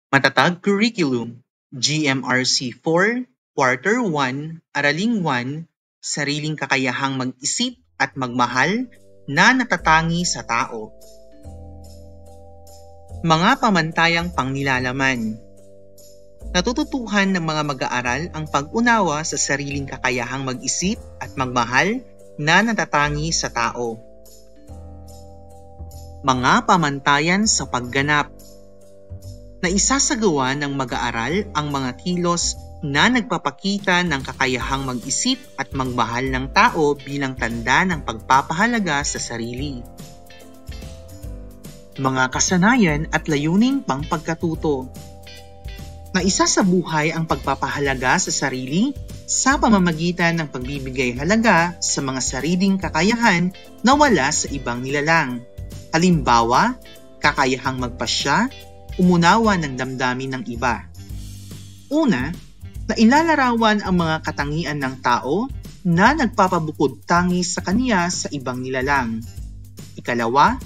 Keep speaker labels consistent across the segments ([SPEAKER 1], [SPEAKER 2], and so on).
[SPEAKER 1] Matatag Curriculum, GMRC 4, Quarter 1, Araling 1, Sariling kakayahang mag-isip at magmahal na natatangi sa tao. Mga pamantayang pangnilalaman. Natututuhan ng mga mag-aaral ang pag-unawa sa sariling kakayahang mag-isip at magmahal na natatangi sa tao. Mga pamantayan sa pagganap. Naisasagawa ng mag-aaral ang mga kilos na nagpapakita ng kakayahang mag-isip at magmahal ng tao bilang tanda ng pagpapahalaga sa sarili. Mga kasanayan at layuning pangpagkatuto. Naisasabuhay ang pagpapahalaga sa sarili sa pamamagitan ng pagbibigay halaga sa mga sariling kakayahan na wala sa ibang nilalang. Halimbawa, kakayahang magpasya, umunawa ng damdamin ng iba. Una, nailalarawan ang mga katangian ng tao na nagpapabukod tangi sa kaniya sa ibang nilalang. Ikalawa,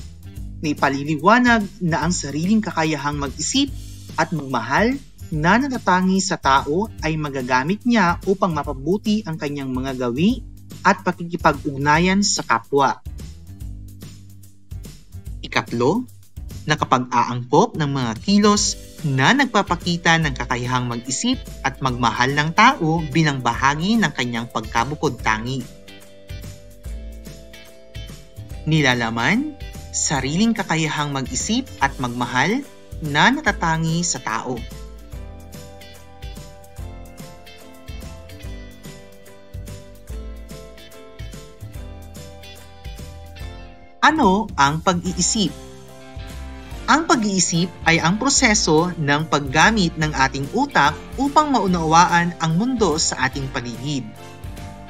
[SPEAKER 1] naipaliliwanag na ang sariling kakayahang mag-isip at magmahal na natatangi sa tao ay magagamit niya upang mapabuti ang kanyang mga gawi at pakikipag-ugnayan sa kapwa. Ikatlo, nakapag-aangkop ng mga kilos na nagpapakita ng kakayahang mag-isip at magmahal ng tao bilang bahagi ng kanyang pagkabukod tangi. Nilalaman, sariling kakayahang mag-isip at magmahal na natatangi sa tao. Ano ang pag-iisip? Ang pag-iisip ay ang proseso ng paggamit ng ating utak upang maunawaan ang mundo sa ating paligid.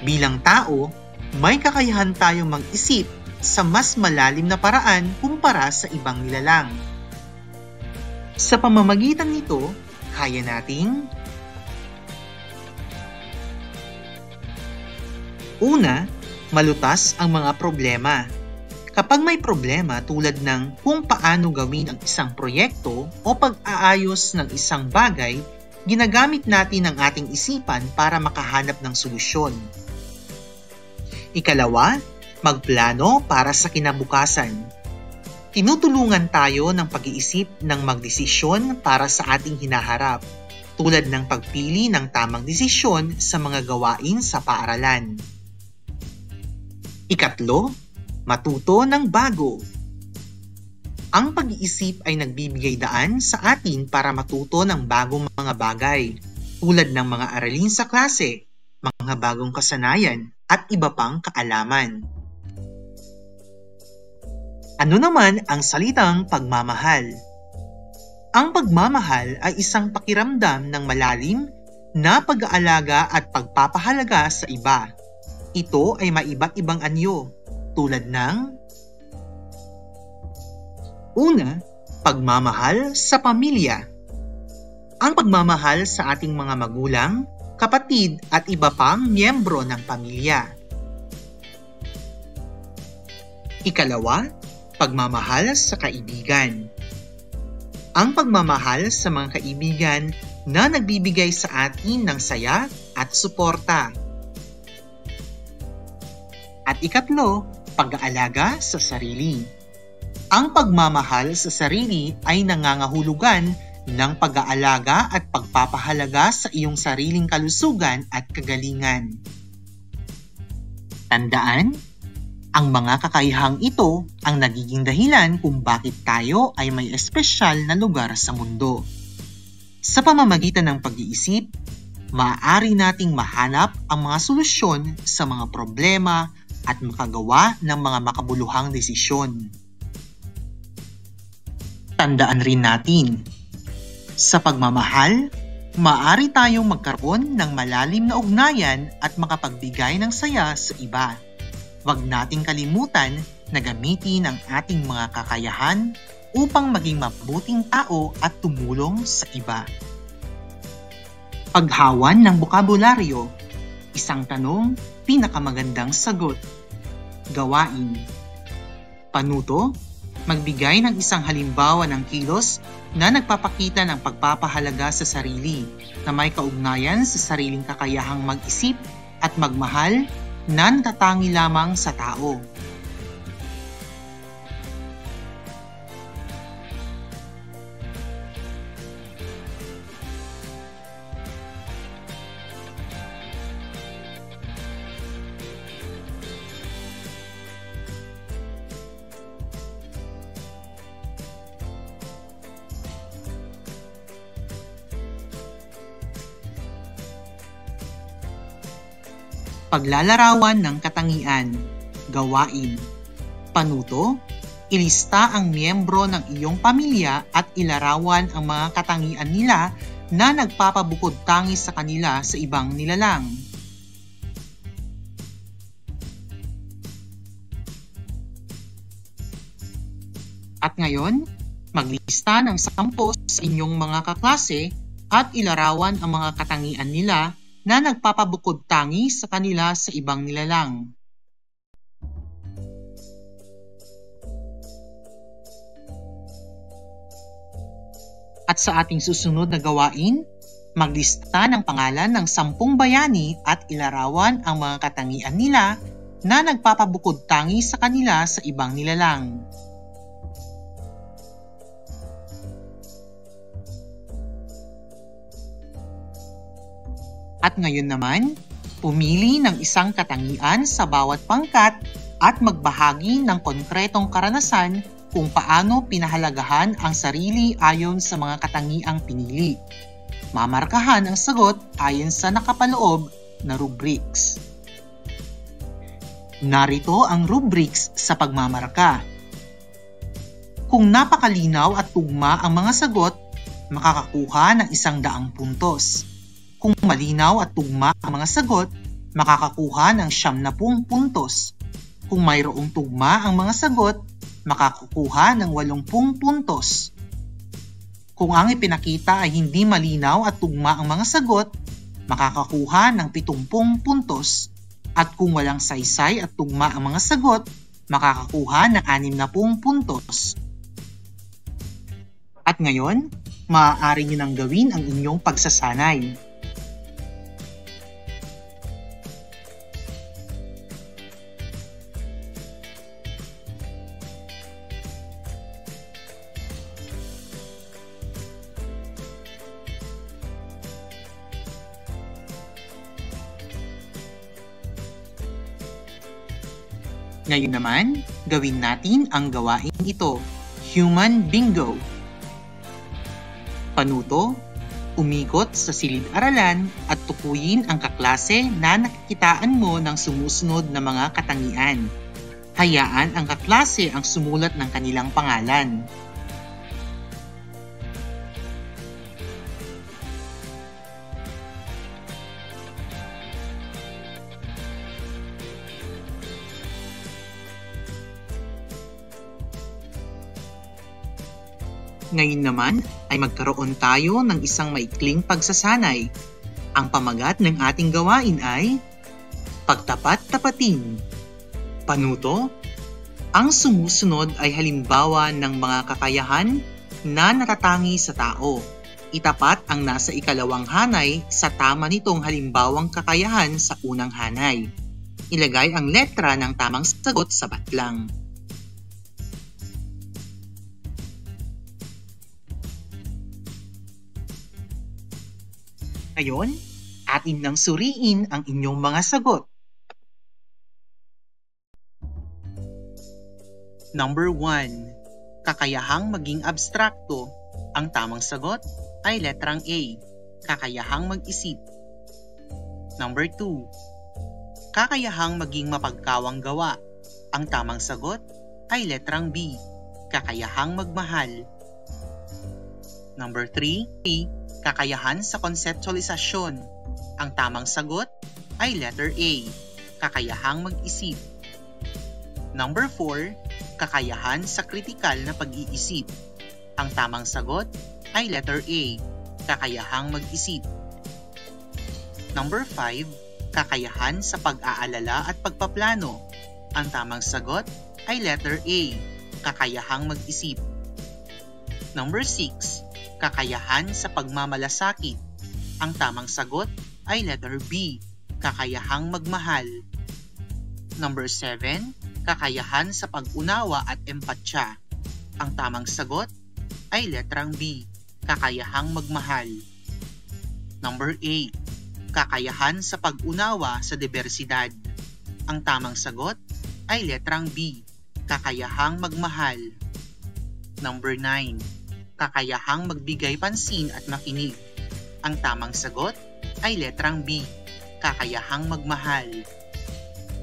[SPEAKER 1] Bilang tao, may kakayahan tayong mag-isip sa mas malalim na paraan kumpara sa ibang nilalang. Sa pamamagitan nito, kaya nating una, malutas ang mga problema. Kapag may problema tulad ng kung paano gawin ang isang proyekto o pag-aayos ng isang bagay, ginagamit natin ang ating isipan para makahanap ng solusyon. Ikalawa, magplano para sa kinabukasan. Tinutulungan tayo ng pag-iisip ng magdesisyon para sa ating hinaharap, tulad ng pagpili ng tamang desisyon sa mga gawain sa paaralan. Ikatlo, matuto ng bago. Ang pag-iisip ay nagbibigay daan sa atin para matuto ng bagong mga bagay, tulad ng mga aralin sa klase, mga bagong kasanayan, at iba pang kaalaman. Ano naman ang salitang pagmamahal? Ang pagmamahal ay isang pakiramdam ng malalim na pag-aalaga at pagpapahalaga sa iba. Ito ay maiba't ibang anyo, tulad ng una, pagmamahal sa pamilya. Ang pagmamahal sa ating mga magulang, kapatid at iba pang miyembro ng pamilya. Ikalawa, pagmamahal sa kaibigan. Ang pagmamahal sa mga kaibigan na nagbibigay sa atin ng saya at suporta. At ikatlo, pag-aalaga sa sarili. Ang pagmamahal sa sarili ay nangangahulugan ng pag-aalaga at pagpapahalaga sa iyong sariling kalusugan at kagalingan. Tandaan, ang mga kakayahang ito ang nagiging dahilan kung bakit tayo ay may espesyal na lugar sa mundo. Sa pamamagitan ng pag-iisip, maaari nating mahanap ang mga solusyon sa mga problema at makagawa ng mga makabuluhang desisyon. Tandaan rin natin, sa pagmamahal, maaari tayong magkaroon ng malalim na ugnayan at makapagbigay ng saya sa iba. Huwag nating kalimutan na gamitin ang ating mga kakayahan upang maging mabuting tao at tumulong sa iba. Paghawan ng bokabularyo. Isang tanong, pinakamagandang sagot. Gawain. Panuto, Magbigay ng isang halimbawa ng kilos na nagpapakita ng pagpapahalaga sa sarili na may kaugnayan sa sariling kakayahang mag-isip at magmahal na natatangi lamang sa tao. Paglalarawan ng katangian, gawain. Panuto, ilista ang miyembro ng iyong pamilya at ilarawan ang mga katangian nila na nagpapabukod tangi sa kanila sa ibang nilalang. At ngayon, maglista ng 10 sa inyong mga kaklase at ilarawan ang mga katangian nila na nagpapabukod tangi sa kanila sa ibang nilalang. At sa ating susunod na gawain, maglista ng pangalan ng 10 bayani at ilarawan ang mga katangian nila na nagpapabukod tangi sa kanila sa ibang nilalang. At ngayon naman, pumili ng isang katangian sa bawat pangkat at magbahagi ng konkretong karanasan kung paano pinahalagahan ang sarili ayon sa mga katangiang pinili. Mamarkahan ang sagot ayon sa nakapaloob na rubrics. Narito ang rubrics sa pagmamarka. Kung napakalinaw at tugma ang mga sagot, makakakuha ng 100 puntos. Kung malinaw at tugma ang mga sagot, makakakuha ng 70 puntos. Kung mayroong tugma ang mga sagot, makakakuha ng 80 puntos. Kung ang ipinakita ay hindi malinaw at tugma ang mga sagot, makakakuha ng 70 puntos. At kung walang saysay at tugma ang mga sagot, makakakuha ng 60 puntos. At ngayon, maaari niyo nang gawin ang inyong pagsasanay. Ngayon naman, gawin natin ang gawain ito, Human Bingo. Panuto, umikot sa silid-aralan at tukuyin ang kaklase na nakikitaan mo ng sumusunod na mga katangian. Hayaan ang kaklase ang sumulat ng kanilang pangalan. Ngayon naman ay magkaroon tayo ng isang maikling pagsasanay. Ang pamagat ng ating gawain ay pagtapat-tapatin. Panuto, ang sumusunod ay halimbawa ng mga kakayahan na natatangi sa tao. Itapat ang nasa ikalawang hanay sa tama nitong halimbawang kakayahan sa unang hanay. Ilagay ang letra ng tamang sagot sa batlang. Ngayon, atin nang suriin ang inyong mga sagot. Number 1. Kakayahang maging abstrakto. Ang tamang sagot ay letrang A. Kakayahang mag-isip. Number 2. Kakayahang maging mapagkawang gawa. Ang tamang sagot ay letrang B. Kakayahang magmahal. Number 3. Kakayahan sa konseptualisasyon. Ang tamang sagot ay letter A. Kakayahang mag-isip. Number 4. Kakayahan sa kritikal na pag-iisip. Ang tamang sagot ay letter A. Kakayahang mag-isip. Number 5. Kakayahan sa pag-aalala at pagpaplano. Ang tamang sagot ay letter A. kakayahang mag-isip. Number 6, kakayahan sa pagmamalasakit. Ang tamang sagot ay letter B, kakayahang magmahal. Number 7, kakayahan sa pag-unawa at empatya. Ang tamang sagot ay letrang B, kakayahang magmahal. Number 8, kakayahan sa pag-unawa sa diversidad. Ang tamang sagot ay letrang B, kakayahang magmahal. Number 9, kakayahang magbigay pansin at makinig. Ang tamang sagot ay letrang B, kakayahang magmahal.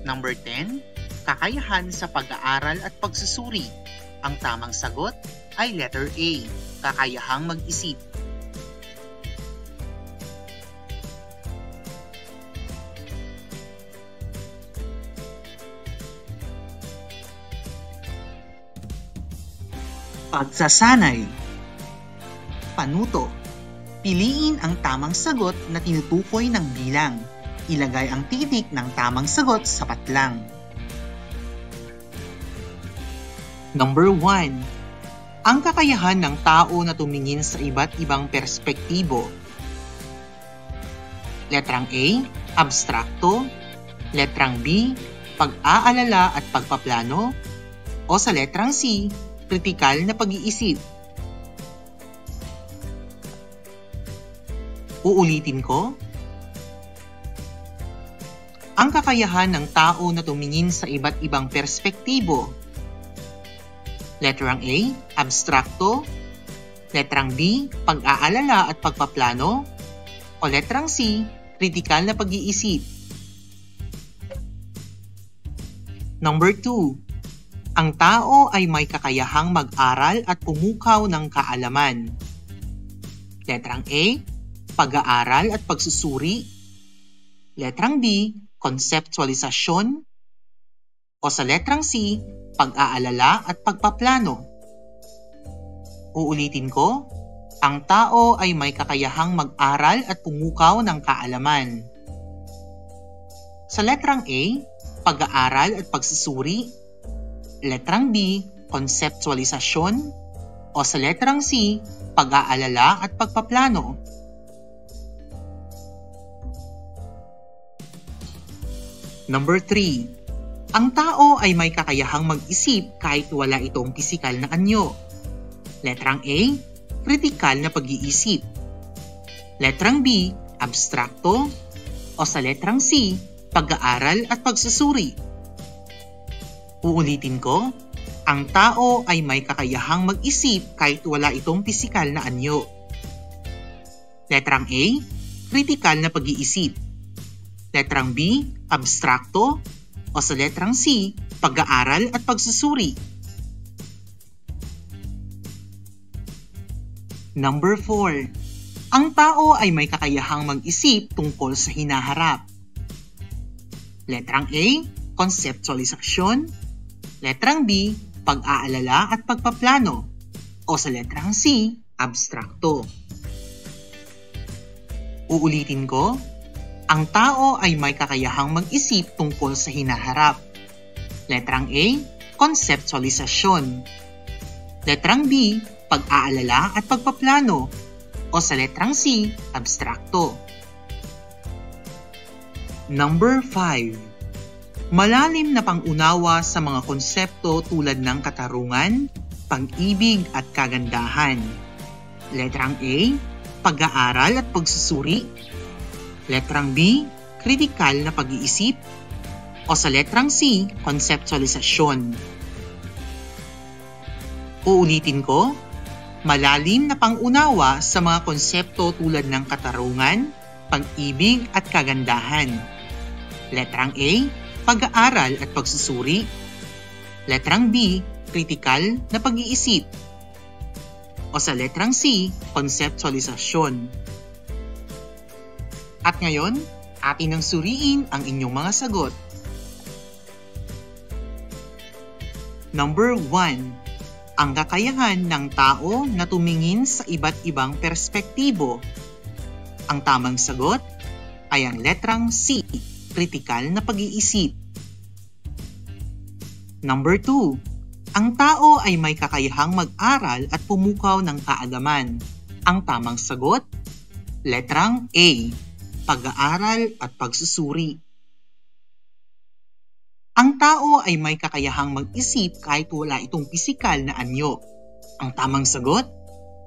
[SPEAKER 1] Number 10, kakayahan sa pag-aaral at pagsusuri. Ang tamang sagot ay letter A, kakayahang mag-isip. Pagsasanay. Panuto. Piliin ang tamang sagot na tinutukoy ng bilang. Ilagay ang titik ng tamang sagot sa patlang. Number 1. Ang kakayahan ng tao na tumingin sa iba't ibang perspektibo. Letrang A, abstrakto. Letrang B, pag-aalala at pagpaplano. O sa letrang C, kritikal na pag-iisip. Uulitin ko. Ang kakayahan ng tao na tumingin sa iba't ibang perspektibo. Letrang A, abstrakto. Letrang B, pag-aalala at pagpaplano. O letrang C, kritikal na pag-iisip. Number 2. Ang tao ay may kakayahang mag-aral at pumukaw ng kaalaman. Letrang A, pag-aaral at pagsusuri. Letrang B, konseptualisasyon. O sa letrang C, pag-aalala at pagpaplano. Uulitin ko, ang tao ay may kakayahang mag-aral at pumukaw ng kaalaman. Sa letrang A, pag-aaral at pagsusuri. Letrang B, konseptualisasyon. O sa letrang C, pag-aalala at pagpaplano. Number 3. Ang tao ay may kakayahang mag-isip kahit wala itong pisikal na anyo. Letrang A, kritikal na pag-iisip. Letrang B, abstrakto. O sa letrang C, pag-aaral at pagsusuri. Uulitin ko, ang tao ay may kakayahang mag-isip kahit wala itong pisikal na anyo. Letrang A, kritikal na pag-iisip. Letrang B, abstrakto. O sa letrang C, pag-aaral at pagsusuri. Number 4. Ang tao ay may kakayahang mag-isip tungkol sa hinaharap. Letrang A, konseptualisasyon. Letrang B, pag-aalala at pagpaplano. O sa letrang C, abstrakto. Uulitin ko, ang tao ay may kakayahang mag-isip tungkol sa hinaharap. Letrang A, konseptualisasyon. Letrang B, pag-aalala at pagpaplano. O sa letrang C, abstrakto. Number 5. Malalim na pangunawa sa mga konsepto tulad ng katarungan, pag-ibig at kagandahan. Letrang A, pag-aaral at pagsusuri. Letrang B, kritikal na pag-iisip. O sa letrang C, konseptualisasyon. Uulitin ko, malalim na pangunawa sa mga konsepto tulad ng katarungan, pag-ibig at kagandahan. Letrang A, pag-aaral at pagsusuri. Letrang B, kritikal na pag-iisip. O sa letrang C, konseptualisasyon. At ngayon, atin ang suriin ang inyong mga sagot. Number 1. Ang kakayahan ng tao na tumingin sa iba't ibang perspektibo. Ang tamang sagot ay ang letrang C, kritikal na pag-iisip. Number 2. Ang tao ay may kakayahang mag-aral at pumukaw ng kaalaman. Ang tamang sagot? Letrang A. Pag-aaral at pagsusuri. Ang tao ay may kakayahang mag-isip kahit wala itong pisikal na anyo. Ang tamang sagot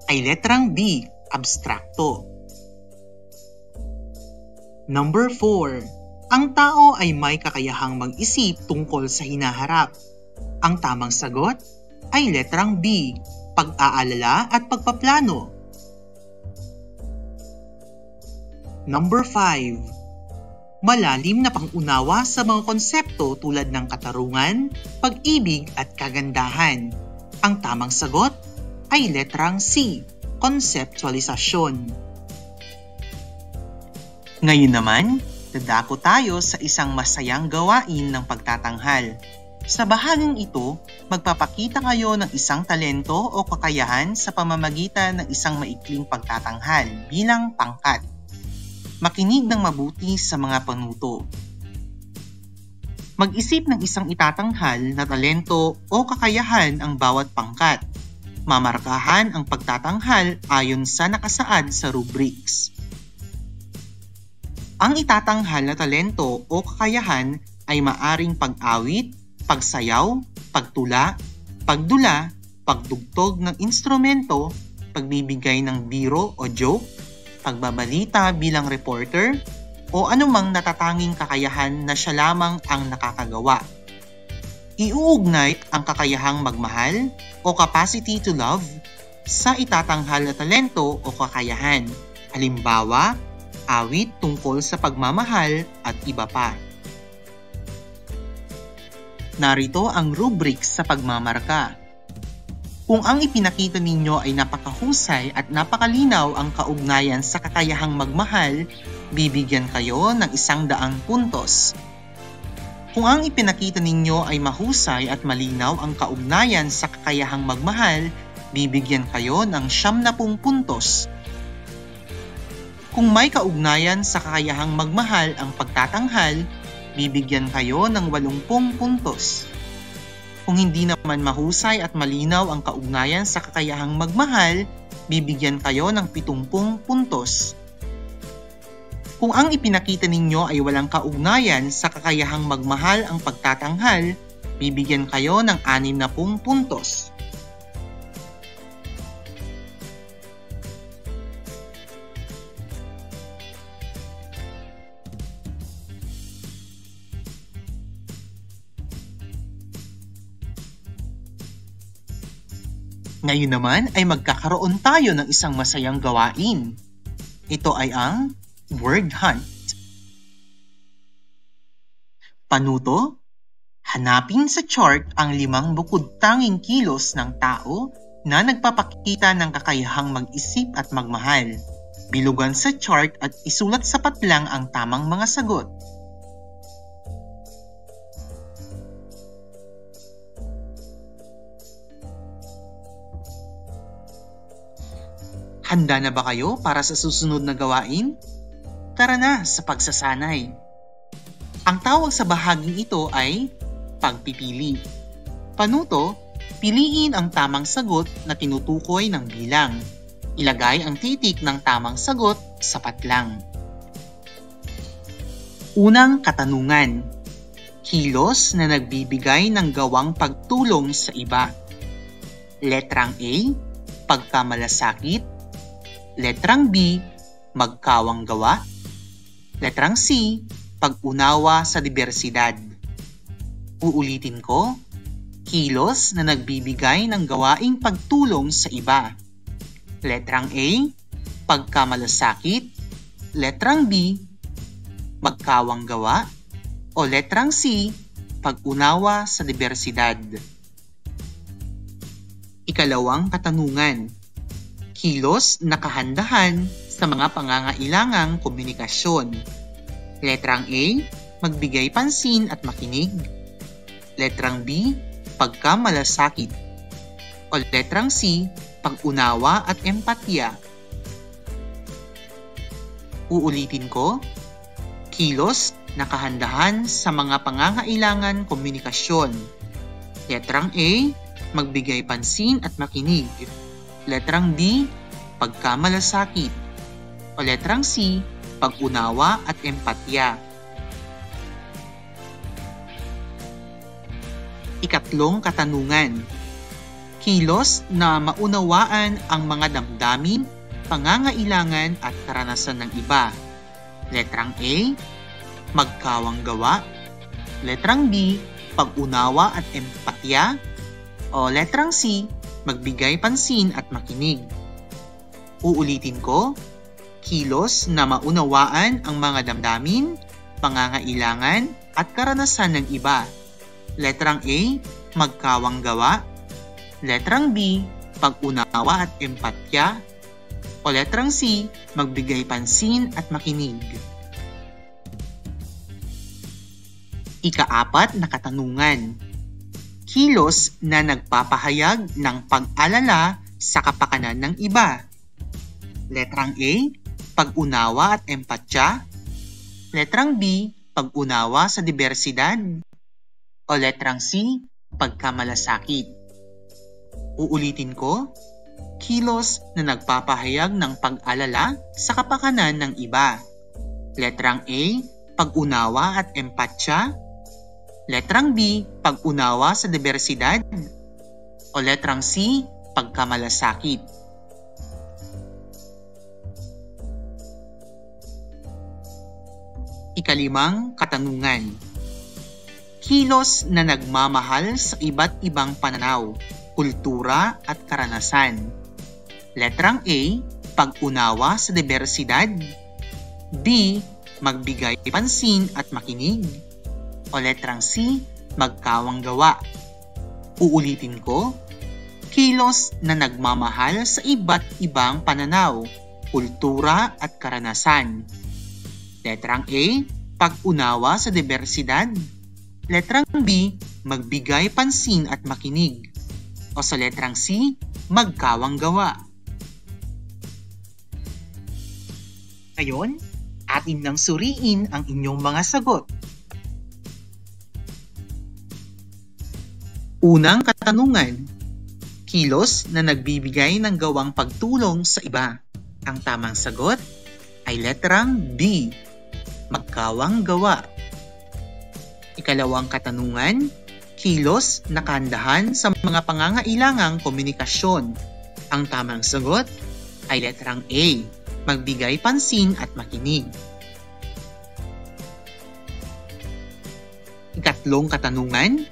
[SPEAKER 1] ay letrang B. Abstrakto. Number 4. Ang tao ay may kakayahang mag-isip tungkol sa hinaharap. Ang tamang sagot ay letrang B. Pag-aalala at pagpaplano. Number 5. Malalim na pangunawa sa mga konsepto tulad ng katarungan, pag-ibig at kagandahan. Ang tamang sagot ay letrang C. Konseptualisasyon. Ngayon naman, dadako tayo sa isang masayang gawain ng pagtatanghal. Sa bahaging ito, magpapakita kayo ng isang talento o kakayahan sa pamamagitan ng isang maikling pagtatanghal bilang pangkat. Makinig ng mabuti sa mga panuto. Mag-isip ng isang itatanghal na talento o kakayahan ang bawat pangkat. Mamarkahan ang pagtatanghal ayon sa nakasaad sa rubrics. Ang itatanghal na talento o kakayahan ay maaring pag-awit, pagsayaw, pagtula, pagdula, pagdugtog ng instrumento, pagbibigay ng biro o joke, pagbabalita bilang reporter, o anumang natatanging kakayahan na siya lamang ang nakakagawa. Iuugnay ang kakayahang magmahal o capacity to love sa itatanghal na talento o kakayahan. Halimbawa, awit tungkol sa pagmamahal at iba pa. Narito ang rubrics sa pagmamarka. Kung ang ipinakita ninyo ay napakahusay at napakalinaw ang kaugnayan sa kakayahang magmahal, bibigyan kayo ng 100 puntos. Kung ang ipinakita ninyo ay mahusay at malinaw ang kaugnayan sa kakayahang magmahal, bibigyan kayo ng 70 puntos. Kung may kaugnayan sa kakayahang magmahal ang pagtatanghal, bibigyan kayo ng 80 puntos. Kung hindi naman mahusay at malinaw ang kaugnayan sa kakayahang magmahal, bibigyan kayo ng 70 puntos. Kung ang ipinakita ninyo ay walang kaugnayan sa kakayahang magmahal ang pagtatanghal, bibigyan kayo ng 60 puntos. Ngayon naman ay magkakaroon tayo ng isang masayang gawain. Ito ay ang word hunt. Panuto, hanapin sa chart ang 5 bukod-tanging kilos ng tao na nagpapakita ng kakayahang mag-isip at magmahal. Bilugan sa chart at isulat sa patlang ang tamang mga sagot. Handa na ba kayo para sa susunod na gawain? Tara na sa pagsasanay. Ang tawag sa bahaging ito ay pagpipili. Panuto, piliin ang tamang sagot na tinutukoy ng bilang. Ilagay ang titik ng tamang sagot sa patlang. Unang katanungan. Kilos na nagbibigay ng gawang pagtulong sa iba. Letrang A, pagkamalasakit. Letrang B, magkawang gawa. Letrang C, pag-unawa sa diversidad. Uulitin ko, kilos na nagbibigay ng gawaing pagtulong sa iba. Letrang A, pagkamalasakit. Letrang B, magkawang gawa. O letrang C, pag-unawa sa diversidad. Ikalawang katanungan. Kilos na kahandahan sa mga pangangailangang komunikasyon. Letrang A, magbigay pansin at makinig. Letrang B, pagkamalasakit. O letrang C, pag-unawa at empatya. Uulitin ko, kilos na kahandahan sa mga pangangailangan komunikasyon. Letrang A, magbigay pansin at makinig. Letrang D, pagkamalasakit. O letrang C, pag-unawa at empatya. Ikatlong katanungan. Kilos na maunawaan ang mga damdamin, pangangailangan at karanasan ng iba. Letrang A, magkawang gawa. Letrang B, pag-unawa at empatya. O letrang C, magbigay pansin at makinig. Uulitin ko, kilos na maunawaan ang mga damdamin, pangangailangan at karanasan ng iba. Letrang A, magkawang gawa. Letrang B, pag-unawa at empatya. O letrang C, magbigay pansin at makinig. Ika-4 na katanungan. Kilos na nagpapahayag ng pag-alala sa kapakanan ng iba. Letrang A, pag-unawa at empatya. Letrang B, pag-unawa sa diversidad. O letrang C, pagkamalasakit. Uulitin ko, kilos na nagpapahayag ng pag-alala sa kapakanan ng iba. Letrang A, pag-unawa at empatya. Letrang B, pag-unawa sa diversidad. O letrang C, pagkamalasakit. Ika-5 katanungan. Kilos na nagmamahal sa iba't ibang pananaw, kultura at karanasan. Letrang A, pag-unawa sa diversidad. B, magbigay pansin at makinig. O letrang C, magkawang gawa. Uulitin ko, kilos na nagmamahal sa iba't ibang pananaw, kultura at karanasan. Letrang A, pag-unawa sa diversidad. Letrang B, magbigay pansin at makinig. O sa letrang C, magkawang gawa. Ngayon, atin nang suriin ang inyong mga sagot. Unang katanungan. Kilos na nagbibigay ng gawang pagtulong sa iba. Ang tamang sagot ay letrang B, magkawang gawa. Ikalawang katanungan. Kilos na kaandahan sa mga pangangailangang komunikasyon. Ang tamang sagot ay letrang A, magbigay pansin at makinig. Ikatlong katanungan.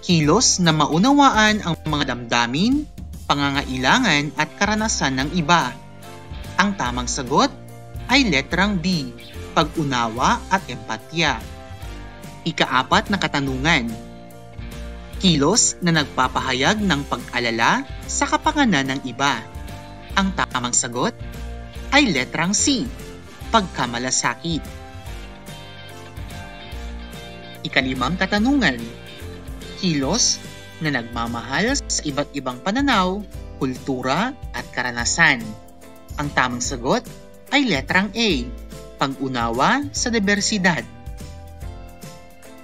[SPEAKER 1] Kilos na maunawaan ang mga damdamin, pangangailangan at karanasan ng iba. Ang tamang sagot ay letrang B, pag-unawa at empatya. Ika-4 na katanungan. Kilos na nagpapahayag ng pag-alala sa kapakanan ng iba. Ang tamang sagot ay letrang C, pagkamalasakit. Ika-5 katanungan. Kilos na nagmamahal sa iba't ibang pananaw, kultura at karanasan. Ang tamang sagot ay letrang A, pag-unawa sa diversidad.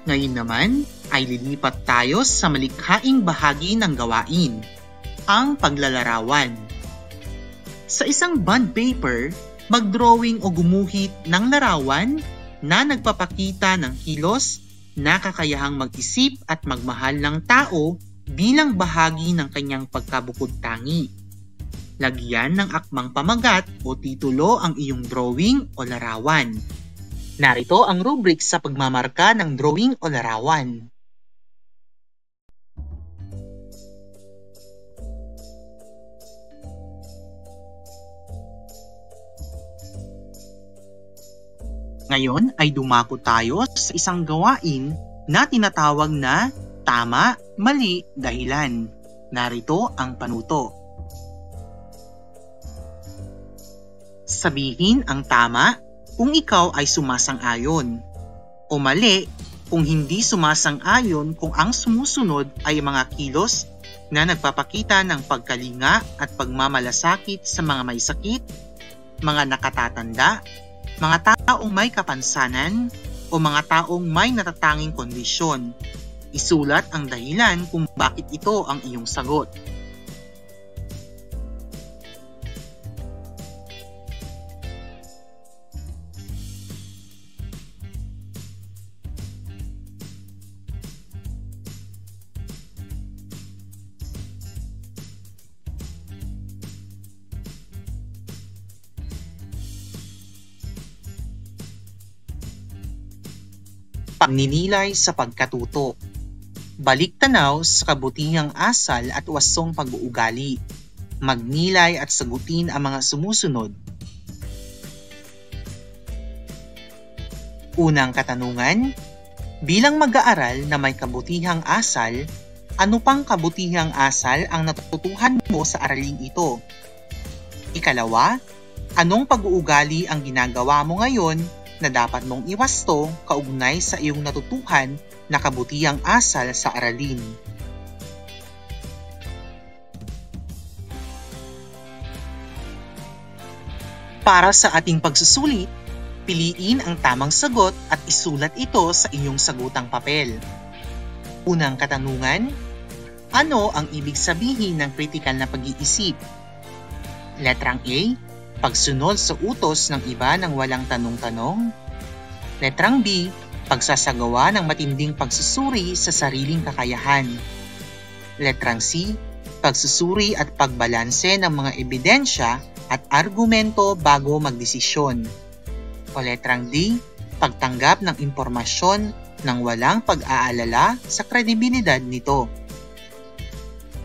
[SPEAKER 1] Ngayon naman ay lilipat tayo sa malikhaing bahagi ng gawain, ang paglalarawan. Sa isang bond paper, mag-drawing o gumuhit ng larawan na nagpapakita ng kilos na kakayahang mag-isip at magmahal ng tao bilang bahagi ng kanyang pagkabukod-tangi. Lagyan ng akmang pamagat o titulo ang iyong drawing o larawan. Narito ang rubric sa pagmamarka ng drawing o larawan. Ngayon ay dumako tayo sa isang gawain na tinatawag na tama, mali, dahilan. Narito ang panuto. Sabihin ang tama kung ikaw ay sumasang-ayon, o mali kung hindi sumasang-ayon kung ang sumusunod ay mga kilos na nagpapakita ng pagkalinga at pagmamalasakit sa mga may sakit, mga nakatatanda, mga taong may kapansanan, o mga taong may natatanging kondisyon. Isulat ang dahilan kung bakit ito ang iyong sagot. Pagninilay sa pagkatuto. Balik-tanaw sa kabutihang asal at wasong pag-uugali. Magnilay at sagutin ang mga sumusunod. Unang katanungan, bilang mag-aaral na may kabutihang asal, ano pang kabutihang asal ang natutuhan mo sa araling ito? Ikalawa, anong pag-uugali ang ginagawa mo ngayon na dapat mong iwasto kaugnay sa iyong natutuhan na kabutihang asal sa aralin? Para sa ating pagsusulit, piliin ang tamang sagot at isulat ito sa iyong sagutang papel. Unang katanungan, ano ang ibig sabihin ng kritikal na pag-iisip? Letrang A, pagsunod sa utos ng iba nang walang tanong-tanong. Letrang B, pagsasagawa ng matinding pagsusuri sa sariling kakayahan. Letrang C, pagsusuri at pagbalanse ng mga ebidensya at argumento bago magdesisyon. O letrang D, pagtanggap ng impormasyon nang walang pag-aalala sa kredibilidad nito.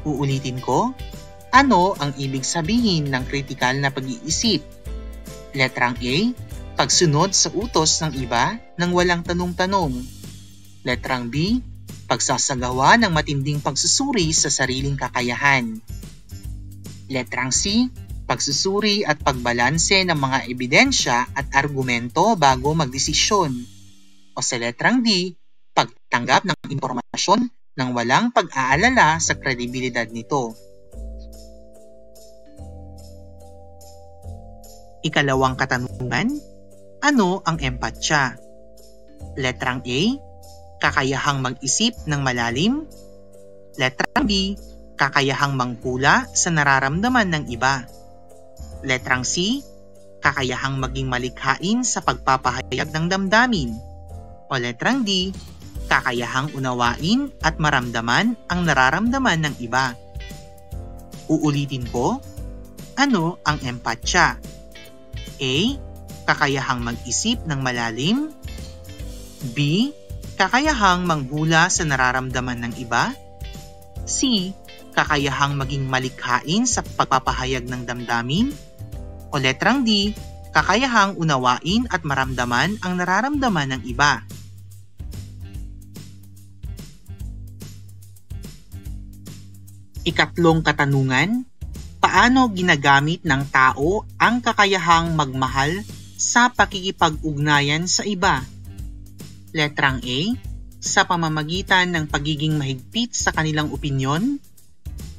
[SPEAKER 1] Uulitin ko, ano ang ibig sabihin ng kritikal na pag-iisip? Letrang A, pagsunod sa utos ng iba nang walang tanong-tanong. Letrang B, pagsasagawa ng matinding pagsusuri sa sariling kakayahan. Letrang C, pagsusuri at pagbalanse ng mga ebidensya at argumento bago magdesisyon. O sa letrang D, pagtanggap ng impormasyon nang walang pag-aalala sa kredibilidad nito. Ikalawang katanungan, ano ang empatya? Letrang A, kakayahang mag-isip ng malalim. Letrang B, kakayahang manghula sa nararamdaman ng iba. Letrang C, kakayahang maging malikhain sa pagpapahayag ng damdamin. O letrang D, kakayahang unawain at maramdaman ang nararamdaman ng iba. Uulitin ko, ano ang empatya? A, kakayahang mag-isip ng malalim. B, kakayahang manghula sa nararamdaman ng iba. C, kakayahang maging malikhain sa pagpapahayag ng damdamin. O letrang D, kakayahang unawain at maramdaman ang nararamdaman ng iba. Ikatlong katanungan, paano ginagamit ng tao ang kakayahang magmahal sa pakikipag-ugnayan sa iba? Letrang A, sa pamamagitan ng pagiging mahigpit sa kanilang opinyon.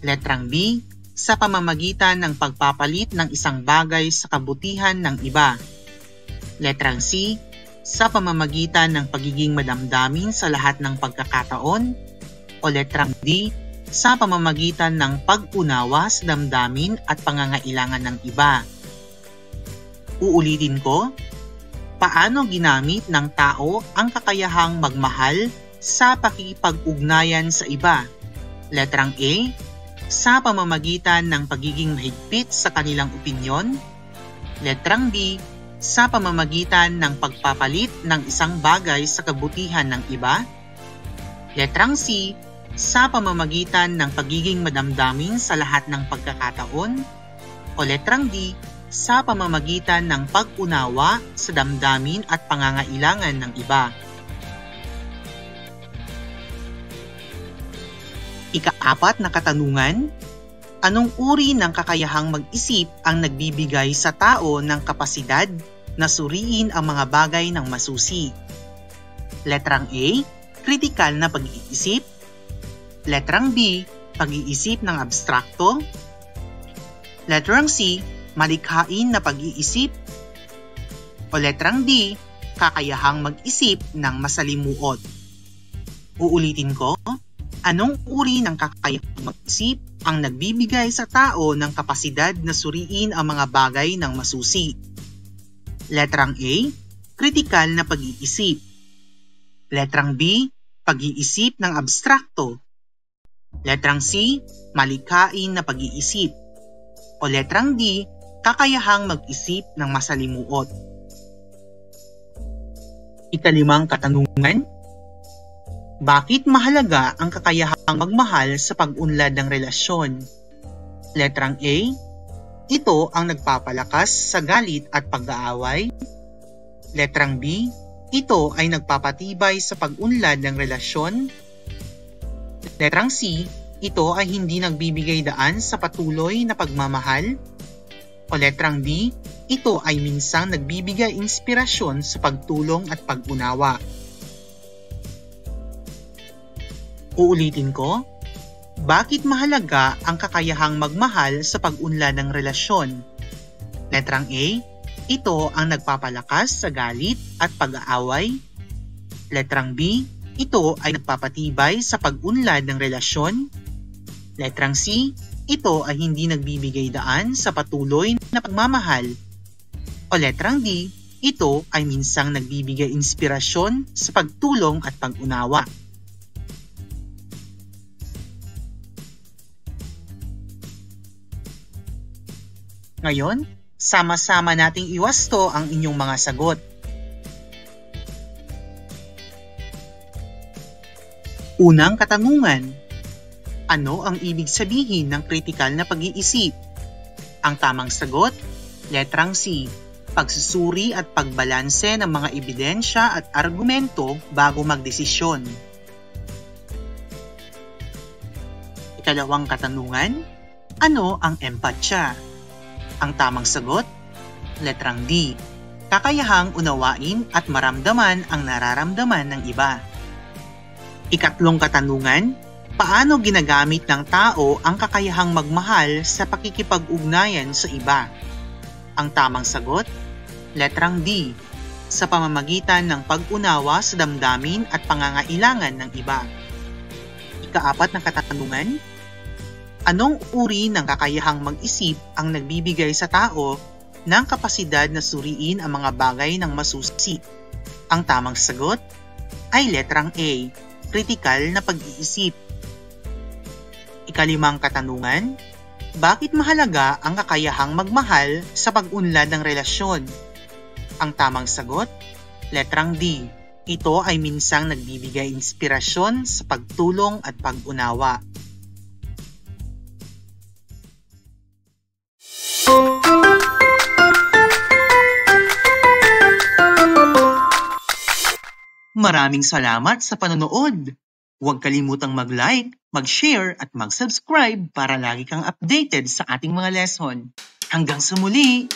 [SPEAKER 1] Letrang B, sa pamamagitan ng pagpapalit ng isang bagay sa kabutihan ng iba. Letrang C, sa pamamagitan ng pagiging madamdamin sa lahat ng pagkakataon. O letrang D, sa pamamagitan ng pag-unawa sa damdamin at pangangailangan ng iba. Uulitin ko, paano ginamit ng tao ang kakayahang magmahal sa pakikipag-ugnayan sa iba? Letrang A, sa pamamagitan ng pagiging mahigpit sa kanilang opinyon. Letrang B, sa pamamagitan ng pagpapalit ng isang bagay sa kabutihan ng iba. Letrang C, sa pamamagitan ng pagiging madamdamin sa lahat ng pagkakataon. O letrang D, sa pamamagitan ng pag-unawa sa damdamin at pangangailangan ng iba. Ika-4 na katanungan, anong uri ng kakayahang mag-isip ang nagbibigay sa tao ng kapasidad na suriin ang mga bagay ng masusi? Letrang A, kritikal na pag-iisip. Letrang B, pag-iisip ng abstrakto. Letrang C, malikhain na pag-iisip. O letrang D, kakayahang mag-isip ng masalimuot. Uulitin ko, anong uri ng kakayahang mag-isip ang nagbibigay sa tao ng kapasidad na suriin ang mga bagay ng masusi? Letrang A, kritikal na pag-iisip. Letrang B, pag-iisip ng abstrakto. Letrang C, malikhain na pag-iisip. O letrang D, kakayahang mag-isip ng masalimuot. Ikalimang katanungan, bakit mahalaga ang kakayahang magmahal sa pag-unlad ng relasyon? Letrang A, ito ang nagpapalakas sa galit at pag-aaway. Letrang B, ito ay nagpapatibay sa pag-unlad ng relasyon. Letrang C, ito ay hindi nagbibigay daan sa patuloy na pagmamahal. O letrang D, ito ay minsang nagbibigay inspirasyon sa pagtulong at pag-unawa. Uulitin ko, bakit mahalaga ang kakayahang magmahal sa pag-unlad ng relasyon? Letrang A, ito ang nagpapalakas sa galit at pag-aaway. Letrang B, ito ay nagpapatibay sa pag-unlad ng relasyon. Letrang C, ito ay hindi nagbibigay daan sa patuloy na pagmamahal. O letrang D, ito ay minsang nagbibigay inspirasyon sa pagtulong at pag-unawa. Ngayon, sama-sama nating iwasto ang inyong mga sagot. Unang katanungan, ano ang ibig sabihin ng kritikal na pag-iisip? Ang tamang sagot, letrang C, pagsusuri at pagbalanse ng mga ebidensya at argumento bago magdesisyon. Ikalawang katanungan, ano ang empatya? Ang tamang sagot, letrang D, kakayahang unawain at maramdaman ang nararamdaman ng iba. Ikatlong katanungan, paano ginagamit ng tao ang kakayahang magmahal sa pakikipag-ugnayan sa iba? Ang tamang sagot, letrang D, sa pamamagitan ng pag-unawa sa damdamin at pangangailangan ng iba. Ikaapat na katanungan, anong uri ng kakayahang mag-isip ang nagbibigay sa tao ng kapasidad na suriin ang mga bagay ng masusi? Ang tamang sagot ay letrang A, kritikal na pag-iisip. Ikalimang katanungan, bakit mahalaga ang kakayahang magmahal sa pag-unlad ng relasyon? Ang tamang sagot, letrang D, ito ay minsang nagbibigay inspirasyon sa pagtulong at pag-unawa. Maraming salamat sa panonood! Huwag kalimutang mag-like, mag-share at mag-subscribe para lagi kang updated sa ating mga lesson. Hanggang sa muli!